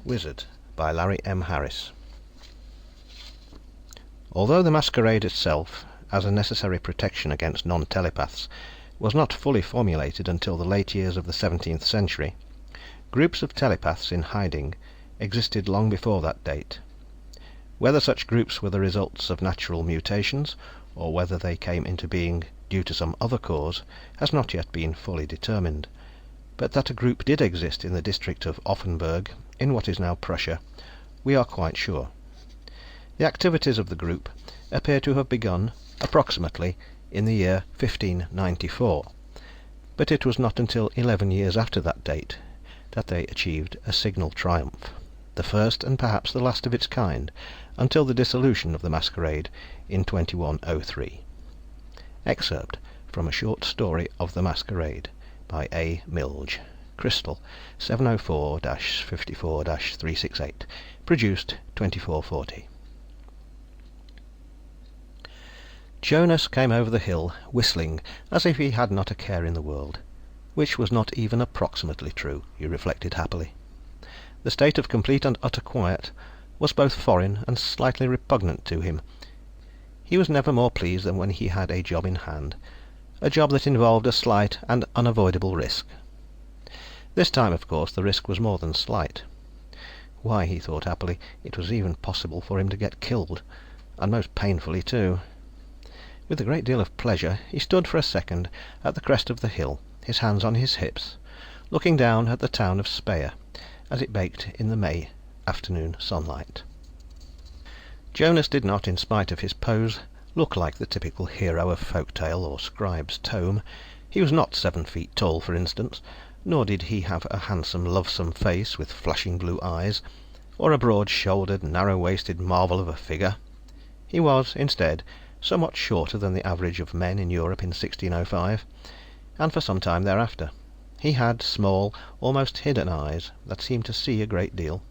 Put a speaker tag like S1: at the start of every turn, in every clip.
S1: Wizard by Larry M. Harris. Although the masquerade itself, as a necessary protection against non-telepaths, was not fully formulated until the late years of the 17th century, groups of telepaths in hiding existed long before that date. Whether such groups were the results of natural mutations, or whether they came into being due to some other cause, has not yet been fully determined, but that a group did exist in the district of Offenburg, in what is now Prussia, we are quite sure. The activities of the group appear to have begun, approximately, in the year 1594, but it was not until 11 years after that date that they achieved a signal triumph, the first and perhaps the last of its kind, until the dissolution of the masquerade in 2103. Excerpt from a short story of the masquerade by A. Milge, Crystal 704-54-368, produced 2440. Jonas came over the hill whistling as if he had not a care in the world, which was not even approximately true, he reflected happily. The state of complete and utter quiet was both foreign and slightly repugnant to him. He was never more pleased than when he had a job in hand, a job that involved a slight and unavoidable risk. This time, of course, the risk was more than slight. Why, he thought happily, it was even possible for him to get killed, and most painfully too. With a great deal of pleasure he stood for a second at the crest of the hill, his hands on his hips, looking down at the town of Speyer as it baked in the May afternoon sunlight. Jonas did not, in spite of his pose, look like the typical hero of folk-tale or scribe's tome. He was not 7 feet tall, for instance, nor did he have a handsome, lovesome face with flashing blue eyes, or a broad-shouldered, narrow-waisted marvel of a figure. He was, instead, somewhat shorter than the average of men in Europe in 1605, and for some time thereafter. He had small, almost hidden eyes that seemed to see a great deal,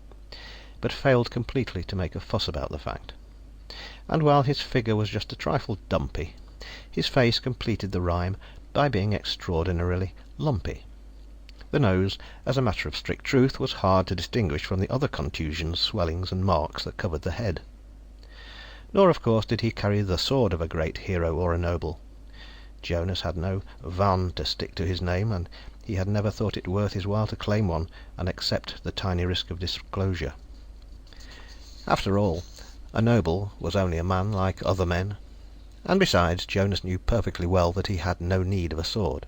S1: but failed completely to make a fuss about the fact. And while his figure was just a trifle dumpy, his face completed the rhyme by being extraordinarily lumpy. The nose, as a matter of strict truth, was hard to distinguish from the other contusions, swellings, and marks that covered the head. Nor, of course, did he carry the sword of a great hero or a noble. Jonas had no Van to stick to his name, and he had never thought it worth his while to claim one and accept the tiny risk of disclosure. After all, a noble was only a man like other men, and besides, Jonas knew perfectly well that he had no need of a sword.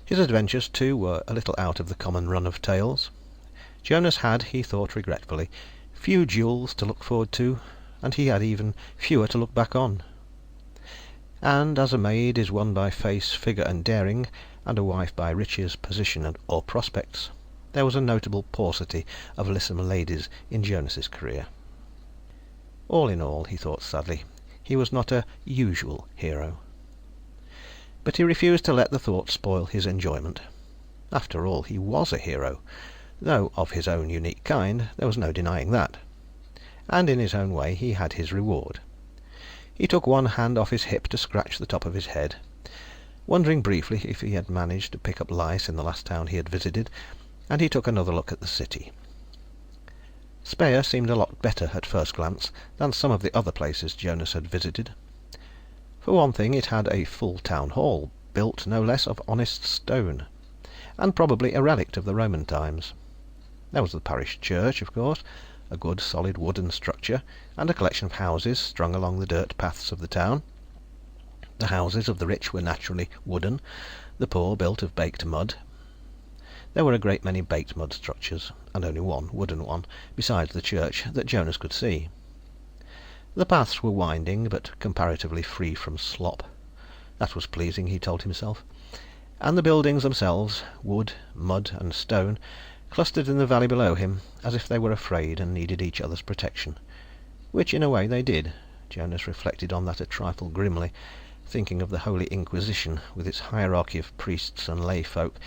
S1: His adventures, too, were a little out of the common run of tales. Jonas had, he thought regretfully, few duels to look forward to, and he had even fewer to look back on. And as a maid is won by face, figure, and daring, and a wife by riches, position, or prospects, there was a notable paucity of lissom ladies in Jonas's career. All in all, he thought sadly, he was not a usual hero. But he refused to let the thought spoil his enjoyment. After all, he was a hero, though of his own unique kind, there was no denying that. And in his own way he had his reward. He took one hand off his hip to scratch the top of his head, wondering briefly if he had managed to pick up lice in the last town he had visited, and he took another look at the city. Speyer seemed a lot better at first glance than some of the other places Jonas had visited. For one thing, it had a full town hall, built no less of honest stone, and probably a relict of the Roman times. There was the parish church, of course, a good solid wooden structure, and a collection of houses strung along the dirt paths of the town. The houses of the rich were naturally wooden, the poor built of baked mud. There were a great many baked mud structures, and only one wooden one, besides the church, that Jonas could see. The paths were winding, but comparatively free from slop. That was pleasing, he told himself. And the buildings themselves, wood, mud, and stone, clustered in the valley below him, as if they were afraid and needed each other's protection. Which, in a way, they did. Jonas reflected on that a trifle grimly, thinking of the Holy Inquisition, with its hierarchy of priests and lay folk,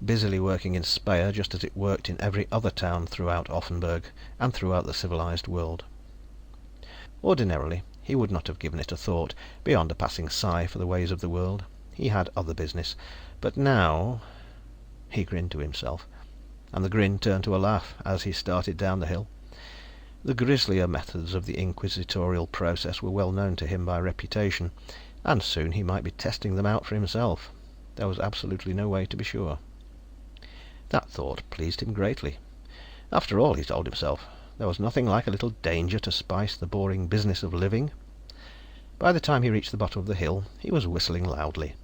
S1: busily working in Speyer just as it worked in every other town throughout Offenburg and throughout the civilized world. Ordinarily, he would not have given it a thought, beyond a passing sigh for the ways of the world. He had other business. But now... He grinned to himself. and the grin turned to a laugh as he started down the hill. The grislier methods of the inquisitorial process were well known to him by reputation, and soon he might be testing them out for himself. There was absolutely no way to be sure. That thought pleased him greatly. After all, he told himself, there was nothing like a little danger to spice the boring business of living. By the time he reached the bottom of the hill, he was whistling loudly.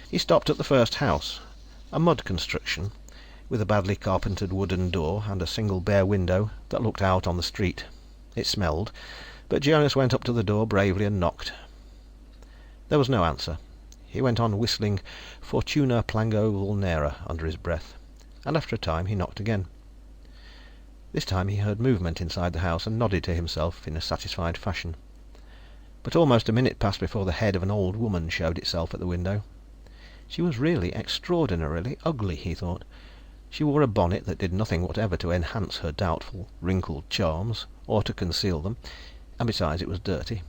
S1: He stopped at the first house, a mud construction, with a badly carpentered wooden door and a single bare window that looked out on the street. It smelled, but Jonas went up to the door bravely and knocked. There was no answer. He went on whistling Fortuna Plango Vulnera under his breath, and after a time he knocked again. This time he heard movement inside the house and nodded to himself in a satisfied fashion. But almost a minute passed before the head of an old woman showed itself at the window. She was really extraordinarily ugly, he thought. She wore a bonnet that did nothing whatever to enhance her doubtful, wrinkled charms, or to conceal them, and besides it was dirty.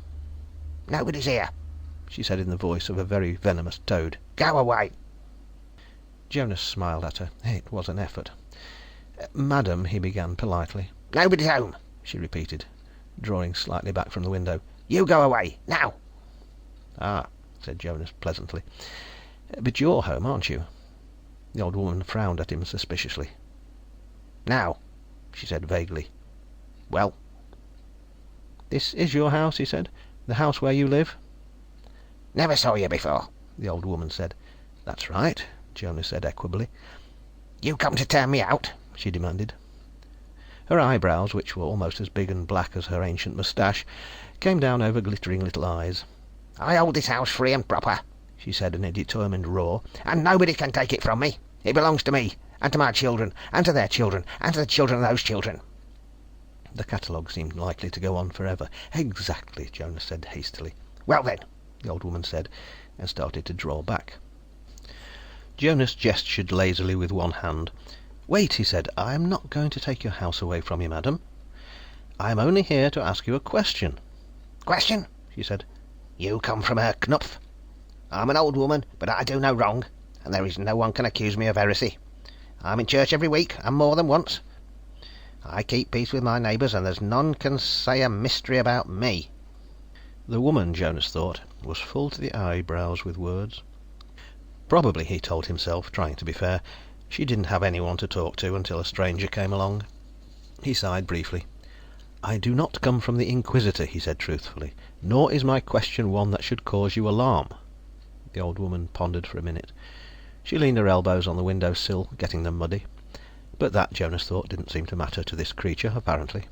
S2: "Nobody's here,"
S1: she said in the voice of a very venomous toad.
S2: "Go away."
S1: Jonas smiled at her. It was an effort. "Madam," he began politely.
S2: "Nobody's home,"
S1: she repeated, drawing slightly back from the window.
S2: "You go away, now."
S1: "Ah," said Jonas pleasantly. "But you're home, aren't you?" The old woman frowned at him suspiciously.
S2: "Now,"
S1: she said vaguely.
S2: "Well?"
S1: "This is your house," he said. "The house where you live?"
S2: "Never saw you before,"
S1: the old woman said. "That's right," Jonas said equably.
S2: "You come to turn me out?"
S1: she demanded. Her eyebrows, which were almost as big and black as her ancient moustache, came down over glittering little eyes.
S2: "I hold this house free and proper," she said in a determined roar, "and nobody can take it from me. It belongs to me, and to my children, and to their children, and to the children of those children."
S1: The catalogue seemed likely to go on forever. "Exactly," Jonas said hastily.
S2: "Well then,"
S1: the old woman said, and started to draw back. Jonas gestured lazily with one hand. "Wait," he said. "I am not going to take your house away from you, madam. I am only here to ask you a question."
S2: "Question?"
S1: she said.
S2: "You come from Herr Knupf. I'm an old woman, but I do no wrong, and there is no one can accuse me of heresy. I'm in church every week, and more than once. I keep peace with my neighbours, and there's none can say a mystery about me."
S1: The woman, Jonas thought, was full to the eyebrows with words. Probably, he told himself, trying to be fair, she didn't have anyone to talk to until a stranger came along. He sighed briefly. "I do not come from the Inquisitor," he said truthfully, "nor is my question one that should cause you alarm." The old woman pondered for a minute. She leaned her elbows on the window sill, getting them muddy. But that, Jonas thought, didn't seem to matter to this creature, apparently.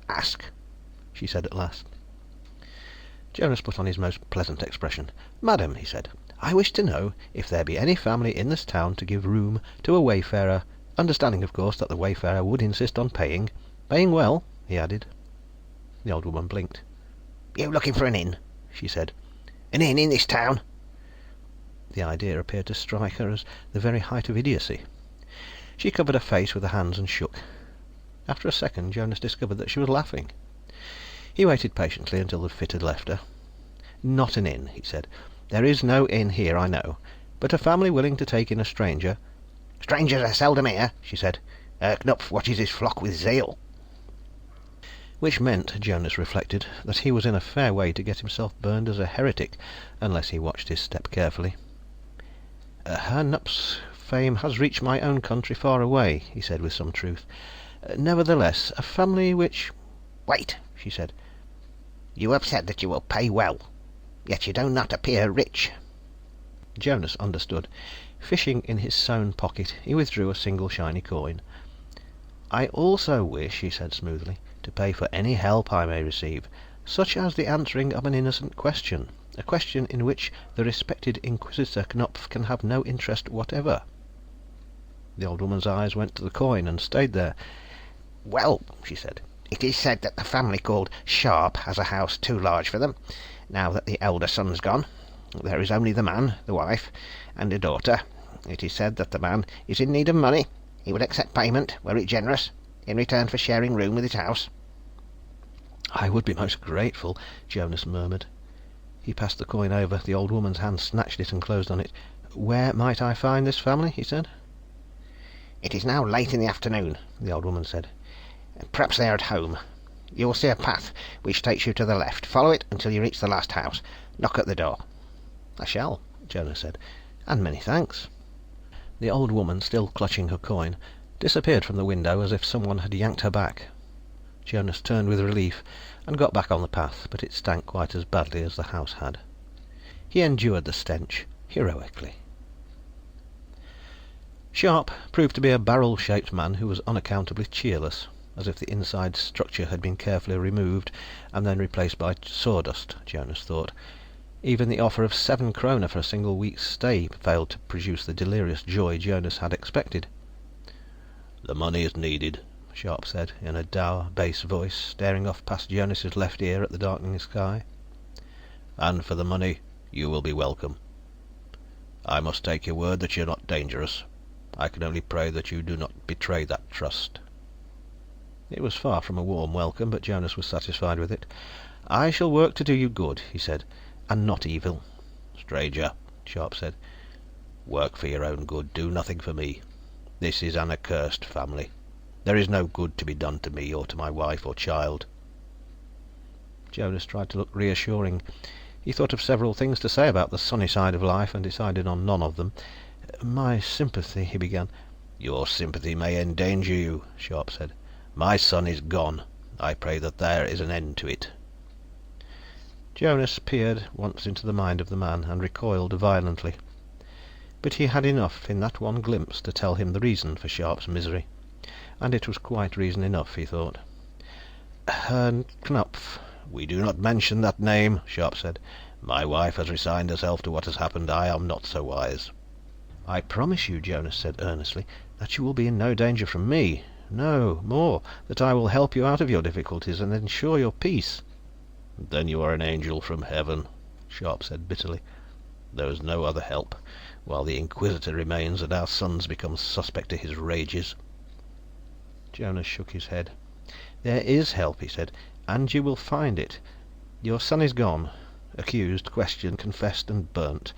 S2: "Ask,"
S1: she said at last. Jonas put on his most pleasant expression. "Madam," he said, "I wish to know if there be any family in this town to give room to a wayfarer, understanding, of course, that the wayfarer would insist on paying well," he added. The old woman blinked.
S2: "You looking for an inn?" she said. "An inn in this town?"
S1: The idea appeared to strike her as the very height of idiocy. She covered her face with her hands and shook. After a second, Jonas discovered that she was laughing. He waited patiently until the fit had left her. "Not an inn," he said. "There is no inn here, I know. But a family willing to take in a stranger—"
S2: "Strangers are seldom here," she said. "Herr Knupf watches his flock with zeal."
S1: Which meant, Jonas reflected, that he was in a fair way to get himself burned as a heretic, unless he watched his step carefully. "Herr Knupf's fame has reached my own country far away," he said with some truth. "Nevertheless, a family which—"
S2: "Wait," she said. "You have said that you will pay well, yet you do not appear rich."
S1: Jonas understood. Fishing in his sewn pocket, he withdrew a single shiny coin. "I also wish," he said smoothly, "to pay for any help I may receive, such as the answering of an innocent question, a question in which the respected Inquisitor Knupf can have no interest whatever." The old woman's eyes went to the coin and stayed there.
S2: "Well," she said, "it is said that the family called Sharp has a house too large for them, now that the elder son's gone. There is only the man, the wife, and a daughter. It is said that the man is in need of money. He would accept payment, were it generous, in return for sharing room with his house."
S1: "I would be most grateful," Jonas murmured. He passed the coin over. The old woman's hand snatched it and closed on it. "Where might I find this family?" he said.
S2: It is now late in the afternoon, the old woman said. Perhaps they are at home. You will see a path which takes you to the left. Follow it until you reach the last house. Knock at the door.
S1: I shall, Jonas said, and many thanks. The old woman, still clutching her coin, disappeared from the window as if someone had yanked her back. Jonas turned with relief and got back on the path, but it stank quite as badly as the house had. He endured the stench heroically. Sharp proved to be a barrel-shaped man who was unaccountably cheerless, as if the inside structure had been carefully removed and then replaced by sawdust, Jonas thought. Even the offer of 7 kroner for a single week's stay failed to produce the delirious joy Jonas had expected. "The money is needed," Sharp said, in a dour, bass voice, staring off past Jonas's left ear at the darkening sky. "And for the money you will be welcome. I must take your word that you are not dangerous. I can only pray that you do not betray that trust." It was far from a warm welcome, but Jonas was satisfied with it. "I shall work to do you good," he said, "and not evil." "Stranger," Sharp said, "work for your own good. Do nothing for me. This is an accursed family. There is no good to be done to me or to my wife or child." Jonas tried to look reassuring. He thought of several things to say about the sunny side of life, and decided on none of them. "My sympathy," he began. "Your sympathy may endanger you," Sharp said. "My son is gone. I pray that there is an end to it." Jonas peered once into the mind of the man, and recoiled violently. But he had enough in that one glimpse to tell him the reason for Sharp's misery, and it was quite reason enough, he thought. "Herr Knupf." "We do not mention that name," Sharp said. "My wife has resigned herself to what has happened. I am not so wise." "I promise you," Jonas said earnestly, "that you will be in no danger from me. No, more, that I will help you out of your difficulties and ensure your peace." "Then you are an angel from heaven," Sharp said bitterly. "There is no other help, while the Inquisitor remains and our sons become suspect to his rages." Jonas shook his head. "There is help," he said, "and you will find it. Your son is gone, accused, questioned, confessed, and burnt.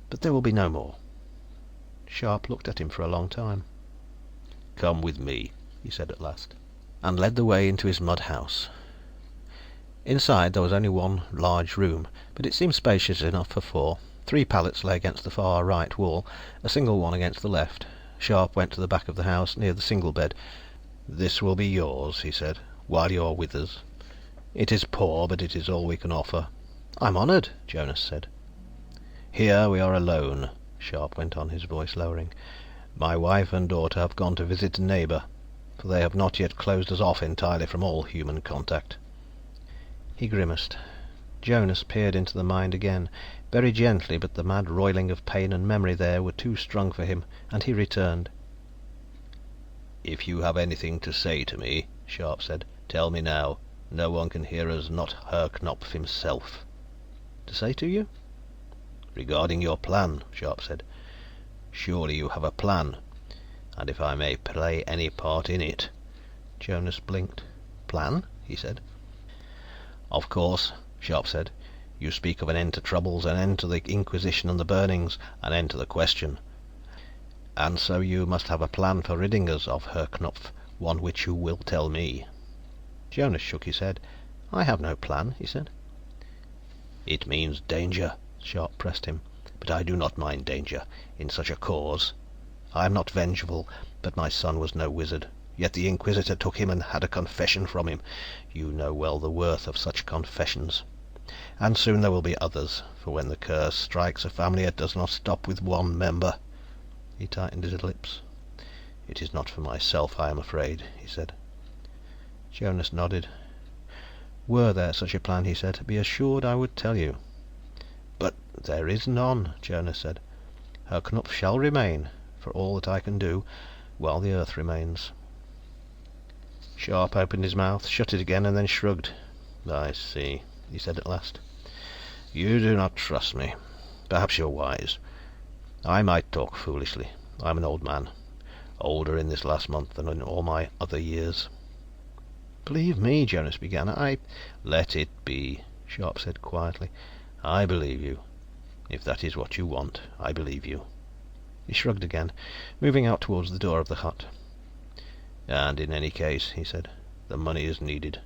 S1: But there will be no more." Sharp looked at him for a long time. "Come with me," he said at last, and led the way into his mud house. Inside there was only one large room, but it seemed spacious enough for 4. 3 pallets lay against the far right wall, a single one against the left. Sharp went to the back of the house, near the single bed. "This will be yours," he said, "while you are with us. It is poor, but it is all we can offer." "I'm honored," Jonas said. "Here we are alone," Sharp went on, his voice lowering. "My wife and daughter have gone to visit a neighbor, for they have not yet closed us off entirely from all human contact." He grimaced. Jonas peered into the mind again, very gently, but the mad roiling of pain and memory there were too strong for him, and he returned. "If you have anything to say to me," Sharp said, "tell me now. No one can hear us, not Herr Knupf himself." "To say to you?" "Regarding your plan," Sharp said. "Surely you have a plan, and if I may play any part in it." Jonas blinked. "Plan?" he said. "Of course," Sharp said. "You speak of an end to troubles, an end to the Inquisition and the burnings, an end to the Question. And so you must have a plan for ridding us of Herr Knupf, one which you will tell me." Jonas shook his head. "I have no plan," he said. "It means danger," Sharp pressed him. "But I do not mind danger, in such a cause. I am not vengeful, but my son was no wizard. Yet the Inquisitor took him and had a confession from him. You know well the worth of such confessions. And soon there will be others, for when the curse strikes a family it does not stop with one member." He tightened his lips. "It is not for myself I am afraid," he said. Jonas nodded. "Were there such a plan," he said, "be assured I would tell you." "But there is none," Jonas said. "Herr Knupf shall remain, for all that I can do, while the earth remains." Sharp opened his mouth, shut it again, and then shrugged. "I see," he said at last. "You do not trust me. Perhaps you are wise. I might talk foolishly. I am an old man, older in this last month than in all my other years." "Believe me," Jonas began, "I—" "Let it be," Sharp said quietly. "I believe you. If that is what you want, I believe you. He shrugged again, moving out towards the door of the hut. "And in any case," he said, "the money is needed.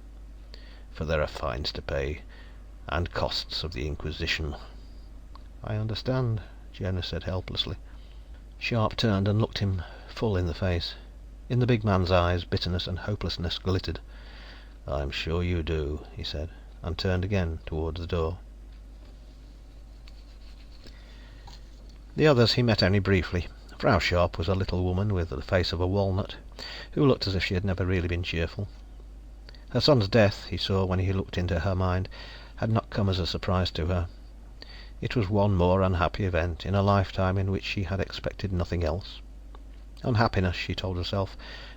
S1: For there are fines to pay, and costs of the Inquisition." "I understand," Jonas said helplessly. Sharp turned and looked him full in the face. In the big man's eyes, bitterness and hopelessness glittered. "I'm sure you do," he said, and turned again towards the door. The others he met only briefly. Frau Sharp was a little woman with the face of a walnut, who looked as if she had never really been cheerful. Her son's death, he saw when he looked into her mind, had not come as a surprise to her. It was one more unhappy event in a lifetime in which she had expected nothing else. Unhappiness, she told herself,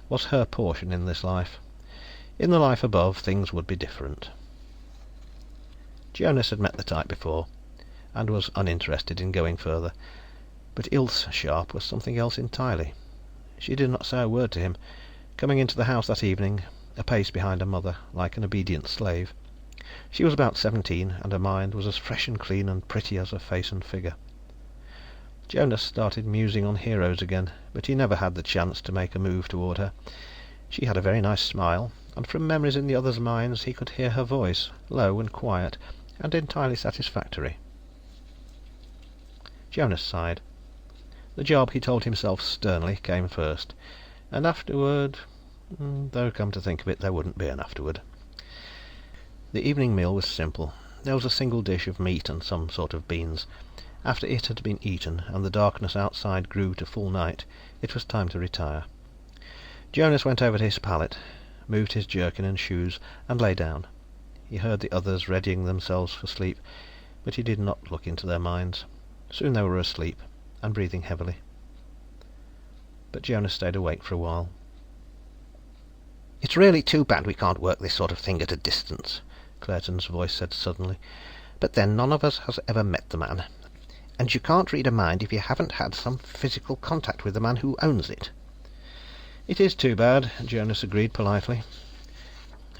S1: was her portion in this life. In the life above, things would be different. Jonas had met the type before, and was uninterested in going further. But Ilse Sharp was something else entirely. She did not say a word to him, coming into the house that evening, a pace behind her mother, like an obedient slave. She was about 17, and her mind was as fresh and clean and pretty as her face and figure. Jonas started musing on heroes again, but he never had the chance to make a move toward her. She had a very nice smile, and from memories in the others' minds he could hear her voice, low and quiet, and entirely satisfactory. Jonas sighed. The job, he told himself sternly, came first, and afterward... though come to think of it, there wouldn't be an afterward. The evening meal was simple. There was a single dish of meat and some sort of beans. After it had been eaten, and the darkness outside grew to full night, it was time to retire. Jonas went over to his pallet, moved his jerkin and shoes, and lay down. He heard the others readying themselves for sleep, but he did not look into their minds. Soon they were asleep, and breathing heavily. But Jonas stayed awake for a while.
S2: "It's really too bad we can't work this sort of thing at a distance," Claerten's voice said suddenly. "But then none of us has ever met the man. And you can't read a mind if you haven't had some physical contact with the man who owns it."
S1: "It is too bad," Jonas agreed politely.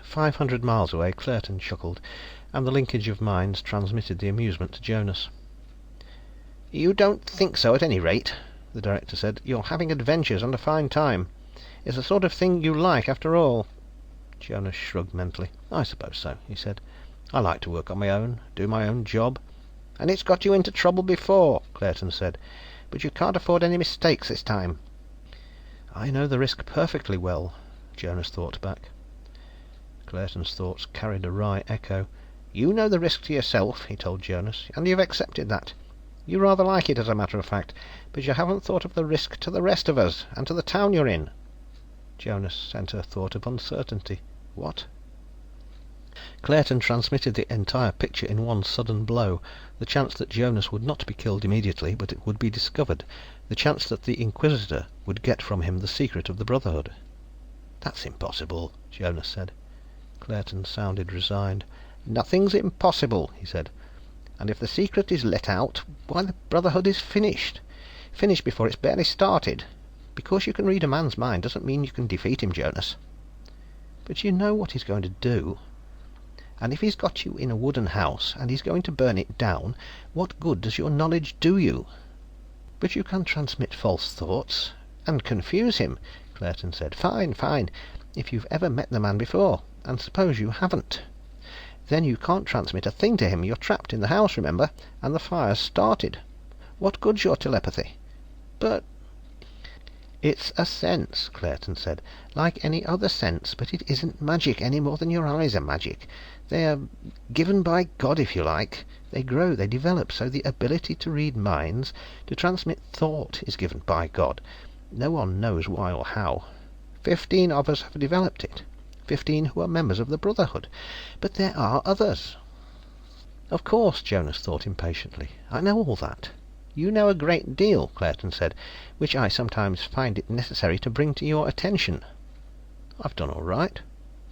S1: 500 miles away, Claerten chuckled, and the linkage of minds transmitted the amusement to Jonas.
S2: "You don't think so, at any rate," the director said. "You're having adventures and a fine time. It's the sort of thing you like, after all."
S1: Jonas shrugged mentally. "I suppose so," he said. "I like to work on my own, do my own job."
S2: "And it's got you into trouble before," Claerten said. "But you can't afford any mistakes this time."
S1: "I know the risk perfectly well," Jonas thought back. Claerten's thoughts carried a wry echo.
S2: "You know the risk to yourself," he told Jonas, "and you've accepted that. You rather like it, as a matter of fact, but you haven't thought of the risk to the rest of us, and to the town you're in."
S1: Jonas sent a thought of uncertainty. What? Claerten transmitted the entire picture in one sudden blow. The chance that Jonas would not be killed immediately, but it would be discovered. The chance that the Inquisitor would get from him the secret of the Brotherhood. "That's impossible," Jonas said. Claerten sounded resigned.
S2: "Nothing's impossible," he said. "And if the secret is let out, why, the Brotherhood is finished. Finished before it's barely started. Because you can read a man's mind doesn't mean you can defeat him, Jonas."
S1: "But you know what he's going to do."
S2: "And if he's got you in a wooden house, and he's going to burn it down, what good does your knowledge do you?"
S1: "But you can transmit false thoughts."
S2: "And confuse him," Claerten said. "Fine, fine, if you've ever met the man before. And suppose you haven't. Then you can't transmit a thing to him. You're trapped in the house, remember, and the fire's started. What good's your telepathy?"
S1: "But—"
S2: "It's a sense," Claerten said, "like any other sense, but it isn't magic any more than your eyes are magic. They're given by God, if you like. They grow, they develop, so the ability to read minds, to transmit thought, is given by God. No one knows why or how. 15 of us have developed it. 15 who are members of the Brotherhood. But there are others."
S1: "Of course," Jonas thought impatiently. "I know all that."
S2: "You know a great deal," Claerten said, "which I sometimes find it necessary to bring to your attention."
S1: "I've done all right,"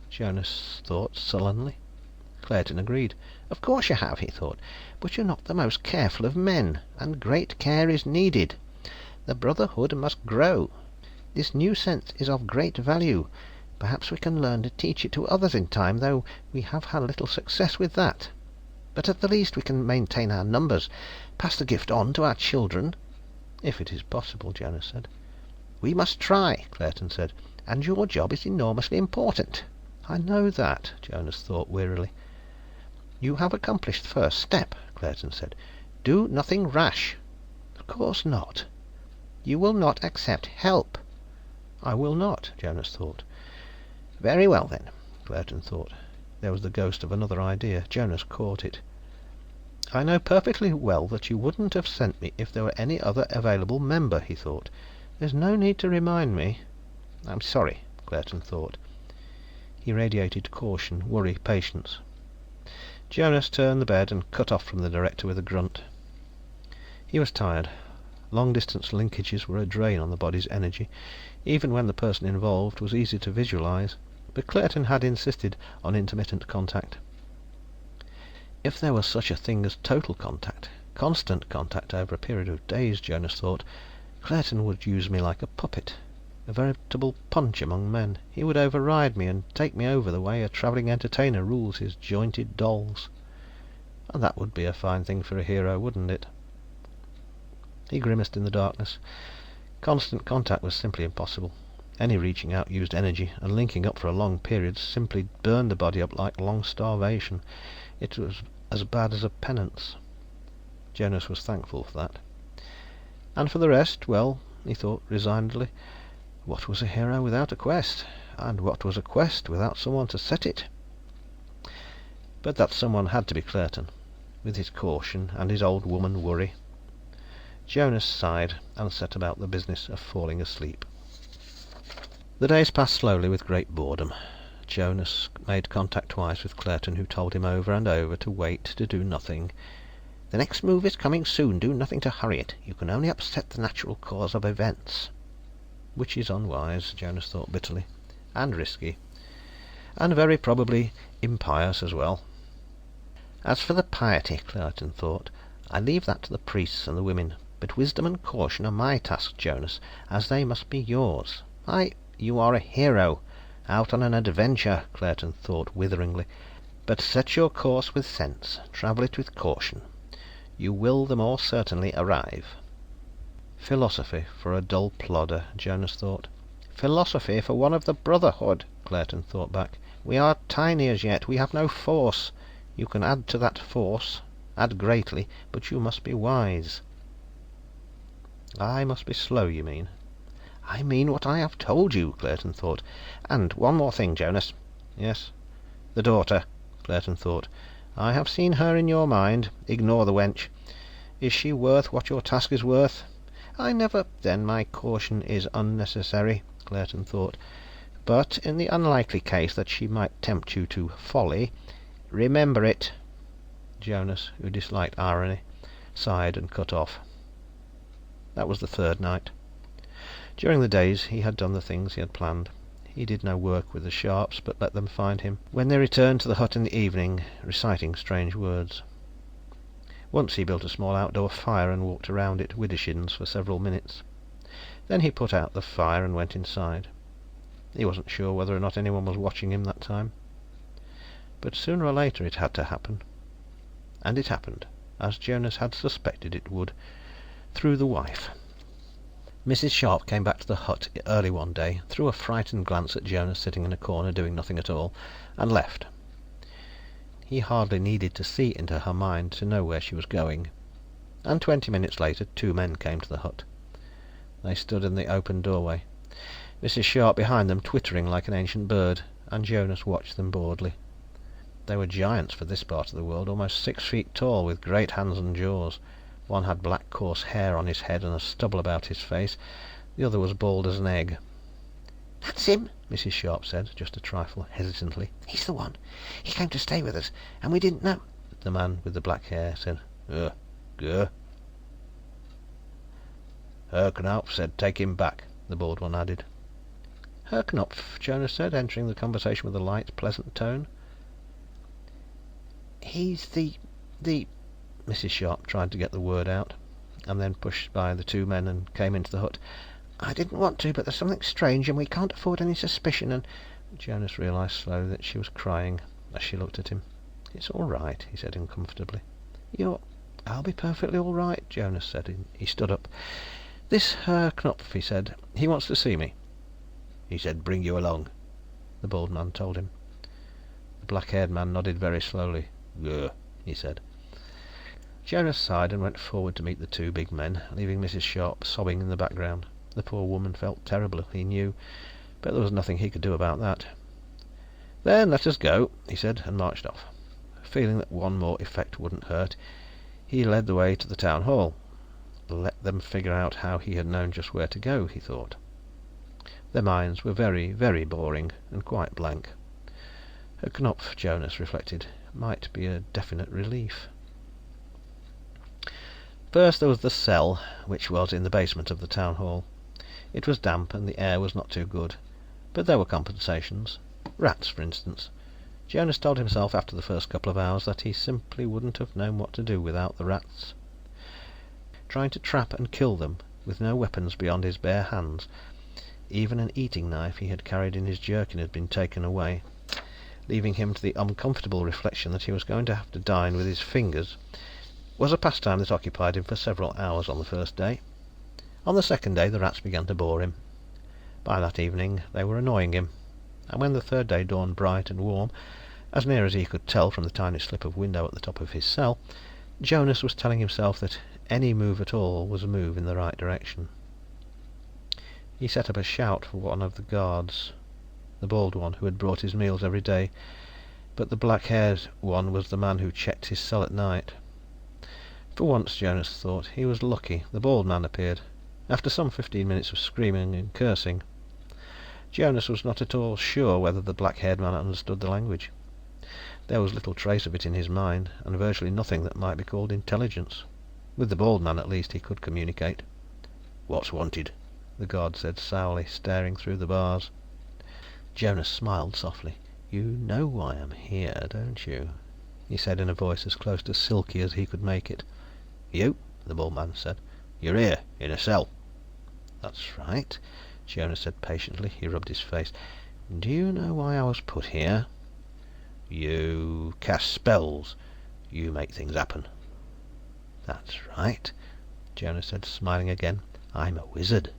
S1: Jonas thought sullenly. Claerten agreed.
S2: "Of course you have," he thought, "but you're not the most careful of men, and great care is needed. The Brotherhood must grow. This new sense is of great value. Perhaps we can learn to teach it to others in time, though we have had little success with that. But at the least we can maintain our numbers, pass the gift on to our children."
S1: If it is possible, Jonas said.
S2: We must try, Claerten said, and your job is enormously important.
S1: I know that, Jonas thought wearily.
S2: You have accomplished the first step, Claerten said. Do nothing rash.
S1: Of course not.
S2: You will not accept help.
S1: I will not, Jonas thought.
S2: Very well, then,
S1: Claerten thought. There was the ghost of another idea. Jonas caught it. I know perfectly well that you wouldn't have sent me if there were any other available member, he thought. There's no need to remind me.
S2: I'm sorry,
S1: Claerten thought. He radiated caution, worry, patience. Jonas turned the bed and cut off from the director with a grunt. He was tired. Long-distance linkages were a drain on the body's energy, even when the person involved was easy to visualize, but Claerten had insisted on intermittent contact. If there was such a thing as total contact, constant contact over a period of days, Jonas thought, Claerten would use me like a puppet, a veritable Punch among men. He would override me and take me over the way a travelling entertainer rules his jointed dolls. And that would be a fine thing for a hero, wouldn't it? He grimaced in the darkness. Constant contact was simply impossible. Any reaching out used energy, and linking up for a long period simply burned the body up like long starvation. It was as bad as a penance. Jonas was thankful for that. And for the rest, well, he thought resignedly, what was a hero without a quest? And what was a quest without someone to set it? But that someone had to be Claerten, with his caution and his old woman worry. Jonas sighed and set about the business of falling asleep. The days passed slowly with great boredom. Jonas made contact twice with Claerten, who told him over and over to wait, to do nothing.
S2: The next move is coming soon. Do nothing to hurry it. You can only upset the natural course of events.
S1: Which is unwise, Jonas thought bitterly, and risky, and very probably impious as well.
S2: As for the piety, Claerten thought, I leave that to the priests and the women, but wisdom and caution are my task, Jonas, as they must be yours. You are a hero, out on an adventure, Claerten thought witheringly, but set your course with sense, travel it with caution. You will the more certainly arrive.
S1: Philosophy for a dull plodder, Jonas thought.
S2: Philosophy for one of the Brotherhood, Claerten thought back. We are tiny as yet, we have no force. You can add to that force, add greatly, but you must be wise.
S1: I must be slow, you mean?
S2: I mean what I have told you, Claerten thought. And one more thing, Jonas.
S1: Yes?
S2: The daughter,
S1: Claerten thought.
S2: I have seen her in your mind. Ignore the wench. Is she worth what your task is worth? I never... Then my caution is unnecessary, Claerten thought. But in the unlikely case that she might tempt you to folly, remember it.
S1: Jonas, who disliked irony, sighed and cut off. That was the third night. During the days he had done the things he had planned. He did no work with the Sharps, but let them find him, when they returned to the hut in the evening, reciting strange words. Once he built a small outdoor fire and walked around it widdershins for several minutes. Then he put out the fire and went inside. He wasn't sure whether or not anyone was watching him that time. But sooner or later it had to happen. And it happened, as Jonas had suspected it would, through the wife. Mrs. Sharp came back to the hut early one day, threw a frightened glance at Jonas sitting in a corner doing nothing at all, and left. He hardly needed to see into her mind to know where she was going. And 20 minutes later 2 men came to the hut. They stood in the open doorway, Mrs. Sharp behind them twittering like an ancient bird, and Jonas watched them boredly. They were giants for this part of the world, almost 6 feet tall, with great hands and jaws. One had black coarse hair on his head and a stubble about his face. The other was bald as an egg.
S2: "That's him,"
S1: Mrs. Sharp said, just a trifle hesitantly.
S2: "He's the one. He came to stay with us, and we didn't know."
S1: The man with the black hair said, "Good." Herr Knopf said take him back, the bald one added. "Herr Knopf," Jonas said, entering the conversation with a light, pleasant tone.
S2: "He's the...
S1: Mrs. Sharp tried to get the word out, and then pushed by the 2 men and came into the hut.
S2: "I didn't want to, but there's something strange, and we can't afford any suspicion, and..."
S1: Jonas realized slowly that she was crying as she looked at him. "It's all right," he said uncomfortably. "I'll be perfectly all right," Jonas said. He stood up. "This Herr Knupf," he said. "He wants to see me."
S2: "He said bring you along,"
S1: the bald man told him. The black-haired man nodded very slowly.
S2: "Yeah," he said.
S1: Jonas sighed and went forward to meet the two big men, leaving Mrs. Sharp sobbing in the background. The poor woman felt terrible, he knew, but there was nothing he could do about that. "Then let us go," he said, and marched off. Feeling that one more effect wouldn't hurt, he led the way to the town hall. Let them figure out how he had known just where to go, he thought. Their minds were very, very boring, and quite blank. Herr Knupf, Jonas reflected, might be a definite relief. First there was the cell, which was in the basement of the town hall. It was damp, and the air was not too good, but there were compensations. Rats, for instance. Jonas told himself after the first couple of hours that he simply wouldn't have known what to do without the rats. Trying to trap and kill them, with no weapons beyond his bare hands, even an eating knife he had carried in his jerkin had been taken away, leaving him to the uncomfortable reflection that he was going to have to dine with his fingers, was a pastime that occupied him for several hours on the first day. On the second day the rats began to bore him. By that evening they were annoying him, and when the third day dawned bright and warm, as near as he could tell from the tiny slip of window at the top of his cell, Jonas was telling himself that any move at all was a move in the right direction. He set up a shout for one of the guards, the bald one who had brought his meals every day, but the black-haired one was the man who checked his cell at night. For once, Jonas thought, he was lucky. The bald man appeared, after some 15 minutes of screaming and cursing. Jonas was not at all sure whether the black-haired man understood the language. There was little trace of it in his mind, and virtually nothing that might be called intelligence. With the bald man, at least, he could communicate. "What's wanted?" the guard said sourly, staring through the bars. Jonas smiled softly. "You know why I'm here, don't you?" he said in a voice as close to silky as he could make it. "You?" the bald man said. "You're here, in a cell." "That's right," Jonas said patiently. He rubbed his face. "Do you know why I was put here?" "You cast spells. You make things happen." "That's right," Jonas said, smiling again. "I'm a wizard.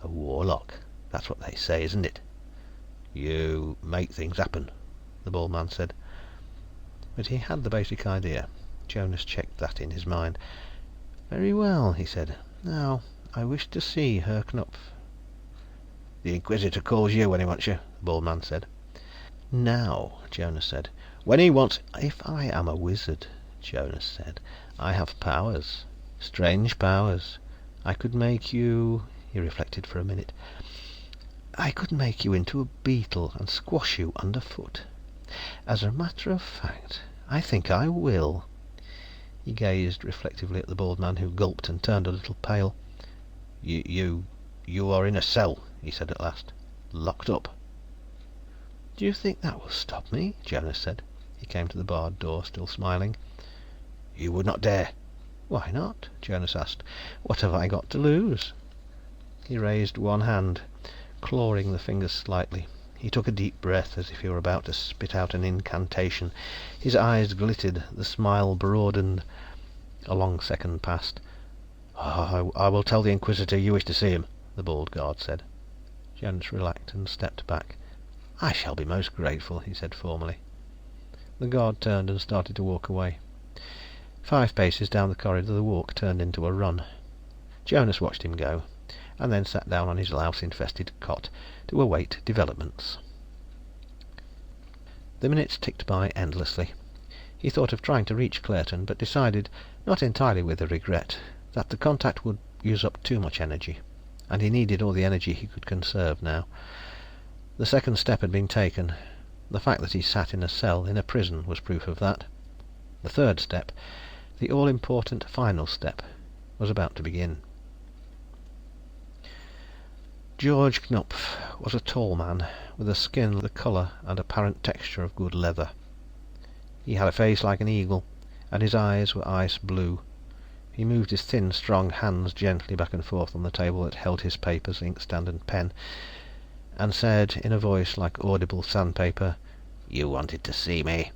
S1: A warlock. That's what they say, isn't it?" "You make things happen," the bald man said. But he had the basic idea. Jonas checked that in his mind. "Very well," he said. "Now, I wish to see Herr Knupf." "The Inquisitor calls you when he wants you," the bald man said. "Now," Jonas said.
S2: "When he wants—"
S1: "If I am a wizard," Jonas said, "I have powers. Strange powers. I could make you—" he reflected for a minute. "I could make you into a beetle and squash you underfoot. As a matter of fact, I think I will." He gazed reflectively at the bald man, who gulped and turned a little pale. You are in a cell," he said at last. "Locked up." "Do you think that will stop me?" Jonas said. He came to the barred door, still smiling.
S2: "You would not dare."
S1: "Why not?" Jonas asked. "What have I got to lose?" He raised one hand, clawing the fingers slightly. He took a deep breath, as if he were about to spit out an incantation. His eyes glittered, the smile broadened. A long second passed.
S2: I will tell the Inquisitor you wish to see him," the bald guard said.
S1: Jonas relaxed and stepped back. "I shall be most grateful," he said formally. The guard turned and started to walk away. 5 paces down the corridor the walk turned into a run. Jonas watched him go, and then sat down on his louse-infested cot to await developments. The minutes ticked by endlessly. He thought of trying to reach Claerten, but decided, not entirely with a regret, that the contact would use up too much energy, and he needed all the energy he could conserve now. The second step had been taken. The fact that he sat in a cell in a prison was proof of that. The third step, the all-important final step, was about to begin. George Knupf was a tall man, with a skin the colour and apparent texture of good leather. He had a face like an eagle, and his eyes were ice blue. He moved his thin, strong hands gently back and forth on the table that held his papers, inkstand and pen, and said, in a voice like audible sandpaper, "You wanted to see me."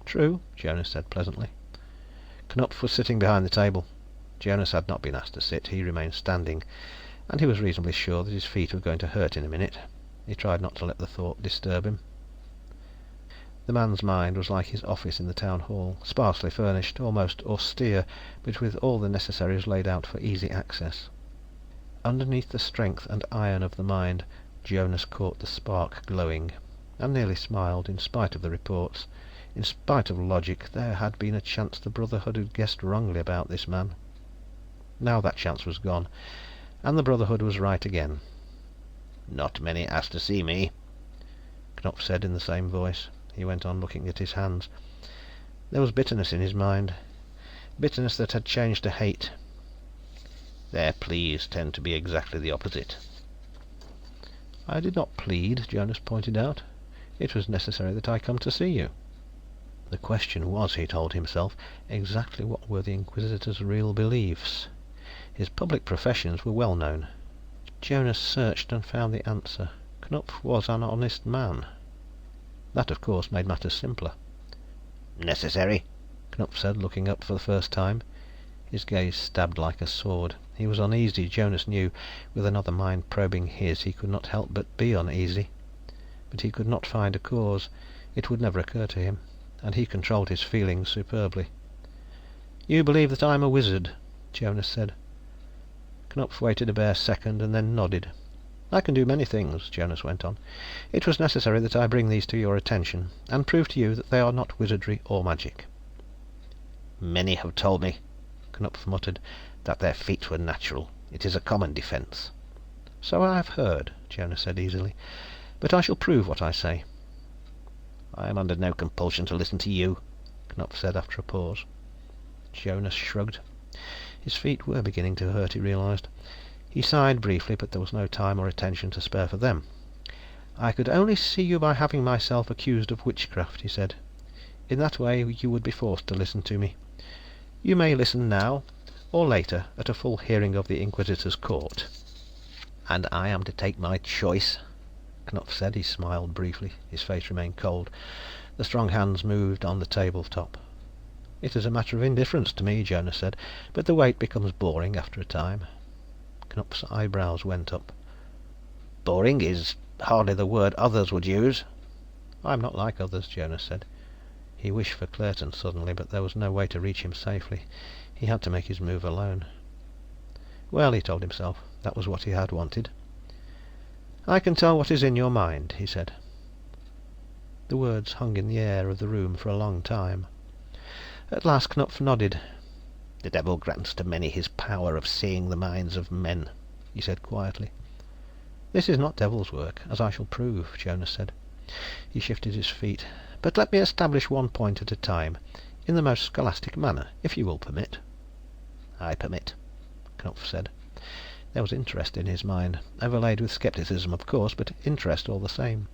S1: "True," Jonas said pleasantly. Knupf was sitting behind the table. Jonas had not been asked to sit. He remained standing, and he was reasonably sure that his feet were going to hurt in a minute. He tried not to let the thought disturb him. The man's mind was like his office in the town hall, sparsely furnished, almost austere, but with all the necessaries laid out for easy access. Underneath the strength and iron of the mind, Jonas caught the spark glowing, and nearly smiled, in spite of the reports. In spite of logic, there had been a chance the Brotherhood had guessed wrongly about this man. Now that chance was gone, and the Brotherhood was right again.
S2: "Not many asked to see me,"
S1: Knupf said in the same voice. He went on looking at his hands. There was bitterness in his mind, bitterness that had changed to hate.
S2: "Their pleas tend to be exactly the opposite."
S1: "I did not plead," Jonas pointed out. "It was necessary that I come to see you." The question was, he told himself, exactly what were the Inquisitor's real beliefs? His public professions were well known. Jonas searched and found the answer. Knupf was an honest man. That, of course, made matters simpler.
S2: "Necessary?"
S1: Knupf said, looking up for the first time. His gaze stabbed like a sword. He was uneasy, Jonas knew. With another mind probing his, he could not help but be uneasy. But he could not find a cause. It would never occur to him, and he controlled his feelings superbly. "You believe that I am a wizard?" Jonas said. Knupf waited a bare second, and then nodded. "I can do many things," Jonas went on. "It was necessary that I bring these to your attention, and prove to you that they are not wizardry or magic."
S2: "Many have told me," Knupf muttered, "that their feats were natural. It is a common defense."
S1: "So I have heard," Jonas said easily. "But I shall prove what I say."
S2: "I am under no compulsion to listen to you,"
S1: Knupf said after a pause. Jonas shrugged. His feet were beginning to hurt, he realized. He sighed briefly, but there was no time or attention to spare for them. "I could only see you by having myself accused of witchcraft," he said. "In that way you would be forced to listen to me. You may listen now, or later, at a full hearing of the Inquisitor's court."
S2: "And I am to take my choice?"
S1: Knupf said. He smiled briefly. His face remained cold. The strong hands moved on the tabletop. "It is a matter of indifference to me," Jonas said, "but the wait becomes boring after a time." Knupf's eyebrows went up.
S2: "Boring is hardly the word others would use."
S1: "I am not like others," Jonas said. He wished for Claerten suddenly, but there was no way to reach him safely. He had to make his move alone. Well, he told himself, that was what he had wanted. "I can tell what is in your mind," he said. The words hung in the air of the room for a long time. At last Knupf nodded.
S2: "The devil grants to many his power of seeing the minds of men," he said quietly.
S1: "This is not devil's work, as I shall prove," Jonas said. He shifted his feet. "But let me establish one point at a time, in the most scholastic manner, if you will permit."
S2: "I permit,"
S1: Knupf said. There was interest in his mind, overlaid with skepticism, of course, but interest all the same.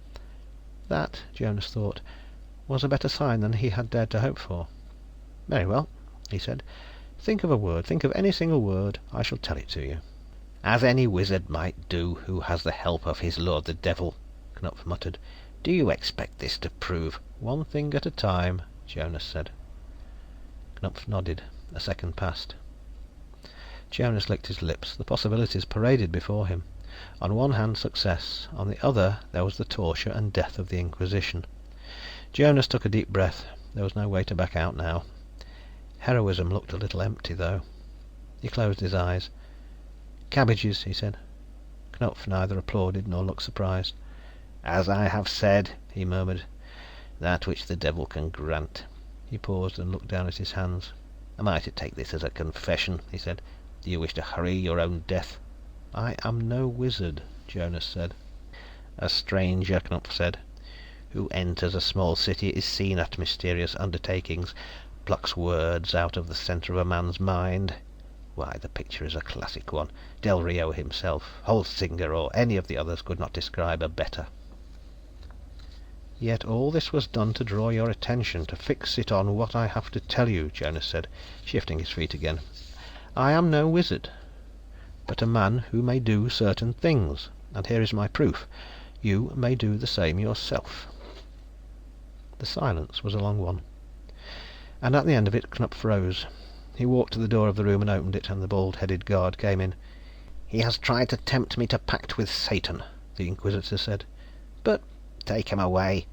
S1: That, Jonas thought, was a better sign than he had dared to hope for. "Very well," he said. "Think of a word. Think of any single word. I shall tell it to you."
S2: "As any wizard might do who has the help of his lord the devil," Knupf muttered. "Do you expect this to prove—"
S1: "One thing at a time," Jonas said. Knupf nodded. A second passed. Jonas licked his lips. The possibilities paraded before him. On one hand, success. On the other, there was the torture and death of the Inquisition. Jonas took a deep breath. There was no way to back out now. Heroism looked a little empty, though. He closed his eyes. "Cabbages," he said. Knupf neither applauded nor looked surprised.
S2: "As I have said," he murmured, "that which the devil can grant."
S1: He paused and looked down at his hands.
S2: "Am I to take this as a confession?" he said. "Do you wish to hurry your own death?"
S1: "I am no wizard," Jonas said.
S2: "A stranger," Knupf said, "who enters a small city, is seen at mysterious undertakings, plucks words out of the centre of a man's mind. Why, the picture is a classic one. Del Rio himself, Holzinger, or any of the others could not describe a better."
S1: "Yet all this was done to draw your attention, to fix it on what I have to tell you," Jonas said, shifting his feet again. "I am no wizard, but a man who may do certain things, and here is my proof. You may do the same yourself." The silence was a long one, and at the end of it Knupf rose. He walked to the door of the room and opened it, and the bald-headed guard came in.
S2: "He has tried to tempt me to pact with Satan," the Inquisitor said. "But take him away."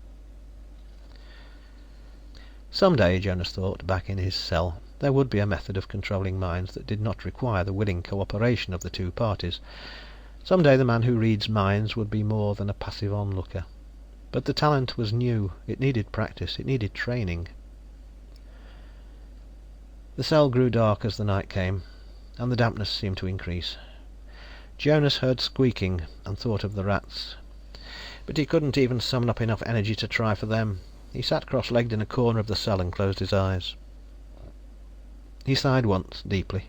S1: Someday, Jonas thought, back in his cell, there would be a method of controlling minds that did not require the willing cooperation of the two parties. Someday the man who reads minds would be more than a passive onlooker. But the talent was new, it needed practice, it needed training. The cell grew dark as the night came, and the dampness seemed to increase. Jonas heard squeaking and thought of the rats, but he couldn't even summon up enough energy to try for them. He sat cross-legged in a corner of the cell and closed his eyes. He sighed once, deeply.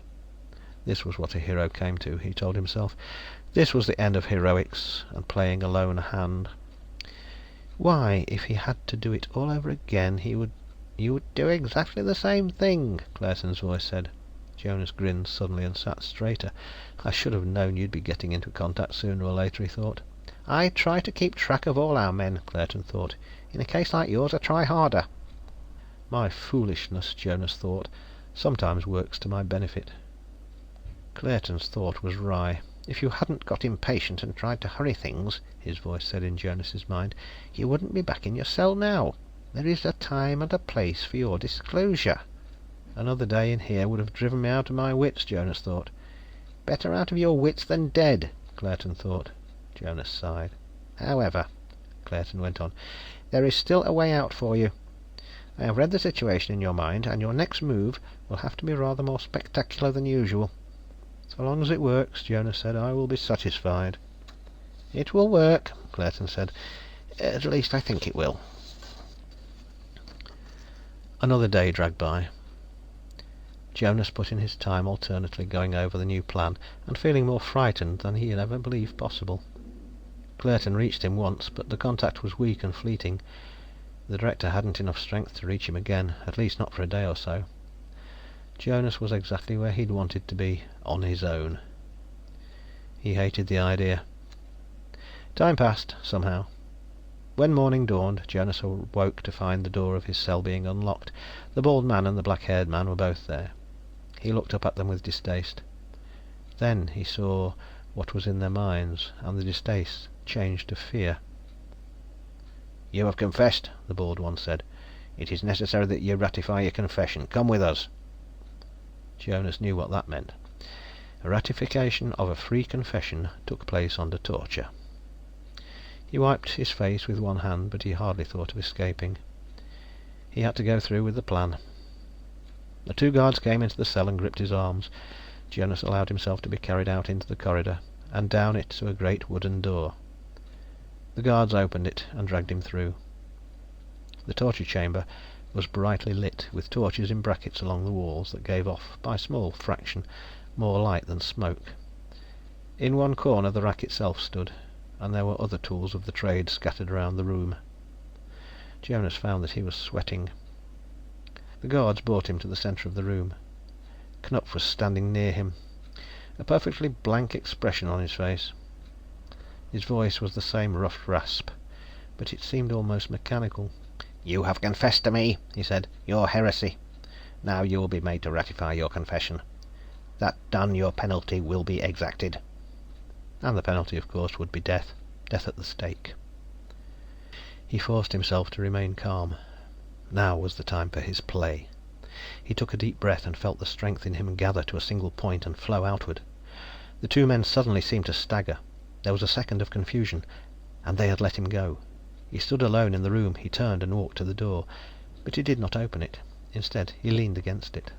S1: This was what a hero came to, he told himself. This was the end of heroics and playing a lone hand. Why, if he had to do it all over again, he would...
S2: "You would do exactly the same thing,"
S1: Claerten's voice said. Jonas grinned suddenly and sat straighter. I should have known you'd be getting into contact sooner or later, he thought.
S2: "I try to keep track of all our men," Claerten thought. "In a case like yours, I try harder."
S1: My foolishness, Jonas thought, sometimes works to my benefit. Claerten's thought was wry.
S2: "If you hadn't got impatient and tried to hurry things," his voice said in Jonas's mind, "you wouldn't be back in your cell now. There is a time and a place for your disclosure."
S1: Another day in here would have driven me out of my wits, Jonas thought.
S2: "Better out of your wits than dead,"
S1: Claerten thought. Jonas sighed.
S2: "However," Claerten went on, "there is still a way out for you. I have read the situation in your mind, and your next move will have to be rather more spectacular than usual."
S1: "So long as it works," Jonas said, "I will be satisfied."
S2: "It will work," Claerten said. "At least, I think it will."
S1: Another day dragged by. Jonas put in his time alternately going over the new plan and feeling more frightened than he had ever believed possible. Claerten reached him once, but the contact was weak and fleeting. The Director hadn't enough strength to reach him again, at least not for a day or so. Jonas was exactly where he'd wanted to be, on his own. He hated the idea. Time passed, somehow. When morning dawned, Jonas awoke to find the door of his cell being unlocked. The bald man and the black-haired man were both there. He looked up at them with distaste. Then he saw what was in their minds, and the distaste changed to fear.
S2: "You have confessed," the bald one said. "It is necessary that you ratify your confession. Come with us."
S1: Jonas knew what that meant. A ratification of a free confession took place under torture. He wiped his face with one hand, but he hardly thought of escaping. He had to go through with the plan. The two guards came into the cell and gripped his arms. Jonas allowed himself to be carried out into the corridor, and down it to a great wooden door. The guards opened it and dragged him through. The torture chamber was brightly lit, with torches in brackets along the walls that gave off, by a small fraction, more light than smoke. In one corner the rack itself stood, and there were other tools of the trade scattered around the room. Jonas found that he was sweating. The guards brought him to the centre of the room. Knupf was standing near him, a perfectly blank expression on his face. His voice was the same rough rasp, but it seemed almost mechanical.
S2: "You have confessed to me," he said, "your heresy. Now you will be made to ratify your confession. That done, your penalty will be exacted."
S1: And the penalty, of course, would be death. Death at the stake. He forced himself to remain calm. Now was the time for his play. He took a deep breath and felt the strength in him gather to a single point and flow outward. The two men suddenly seemed to stagger. There was a second of confusion, and they had let him go. He stood alone in the room. He turned and walked to the door, but he did not open it. Instead, he leaned against it.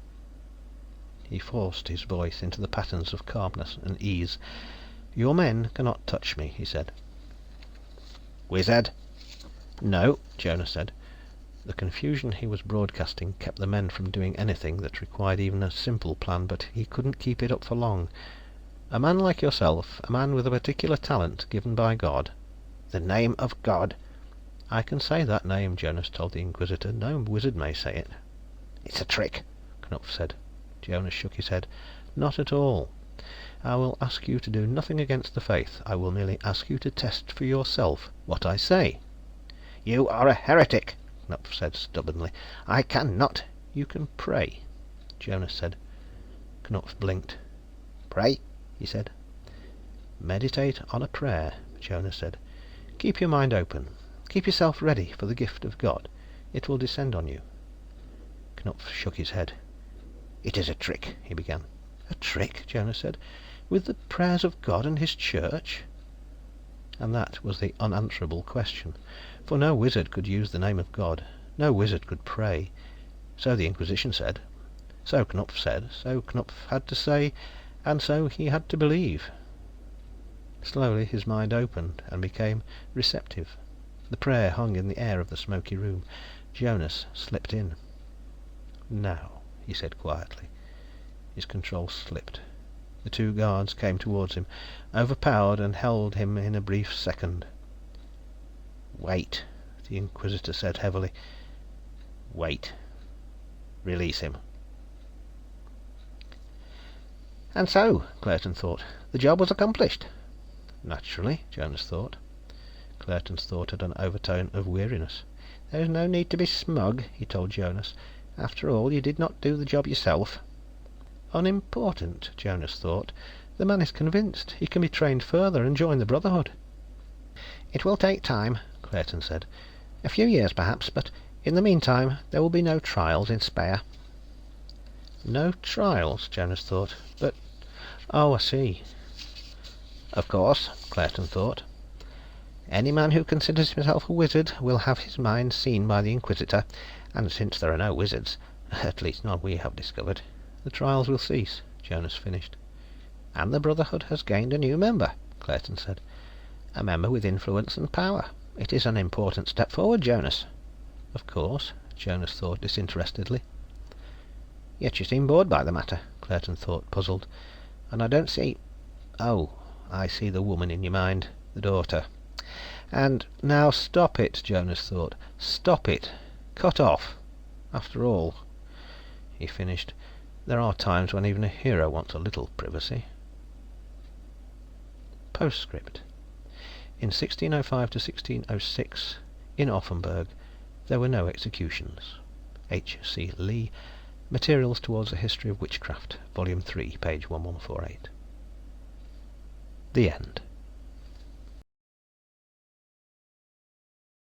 S1: He forced his voice into the patterns of calmness and ease. "Your men cannot touch me," he said.
S2: "Wizard?"
S1: "No," Jonas said. The confusion he was broadcasting kept the men from doing anything that required even a simple plan, but he couldn't keep it up for long. "A man like yourself, a man with a particular talent given by God."
S2: "The name of God?"
S1: "I can say that name," Jonas told the Inquisitor. "No wizard may say it."
S2: "It's a trick,"
S1: Knupf said. Jonas shook his head. "Not at all. I will ask you to do nothing against the faith. I will merely ask you to test for yourself what I say."
S2: "You are a heretic," Knupf said stubbornly. "I cannot."
S1: "You can pray." Jonas said. Knupf blinked.
S2: Pray? He said.
S1: Meditate on a prayer, Jonas said. Keep your mind open. Keep yourself ready for the gift of God. It will descend on you. Knupf shook his head.
S2: It is a trick, he began.
S1: A trick, Jonas said, with the prayers of God and his church? And that was the unanswerable question, for no wizard could use the name of God, no wizard could pray. So the Inquisition said, so Knupf said, so Knupf had to say, and so he had to believe. Slowly his mind opened and became receptive. The prayer hung in the air of the smoky room. Jonas slipped in. Now, he said quietly. His control slipped. The two guards came towards him, overpowered, and held him in a brief second.
S2: Wait,
S1: the Inquisitor said heavily.
S2: Wait. Release him. And so, Claerten thought, the job was accomplished.
S1: Naturally, Jonas thought. Claerten's thought had an overtone of weariness.
S2: There is no need to be smug, he told Jonas. After all, you did not do the job yourself.
S1: Unimportant, Jonas thought. The man is convinced. He can be trained further and join the Brotherhood.
S2: It will take time, Claerten said. A few years, perhaps, but in the meantime there will be no trials in Speyer.
S1: No trials, Jonas thought. But... oh, I see.
S2: Of course, Claerten thought. Any man who considers himself a wizard will have his mind seen by the Inquisitor, and since there are no wizards, at least none we have discovered,
S1: the trials will cease, Jonas finished.
S2: And the Brotherhood has gained a new member, Claerten said. A member with influence and power. It is an important step forward, Jonas.
S1: Of course, Jonas thought disinterestedly.
S2: Yet you seem bored by the matter, Claerten thought, puzzled. And I don't see... Oh, I see the woman in your mind, the daughter. And...
S1: Now stop it, Jonas thought. Stop it. Cut off. After all, he finished, there are times when even a hero wants a little privacy. Postscript. In 1605 to 1606, in Offenburg, there were no executions. H. C. Lee, Materials Towards a History of Witchcraft, Volume 3, page 1148. The end.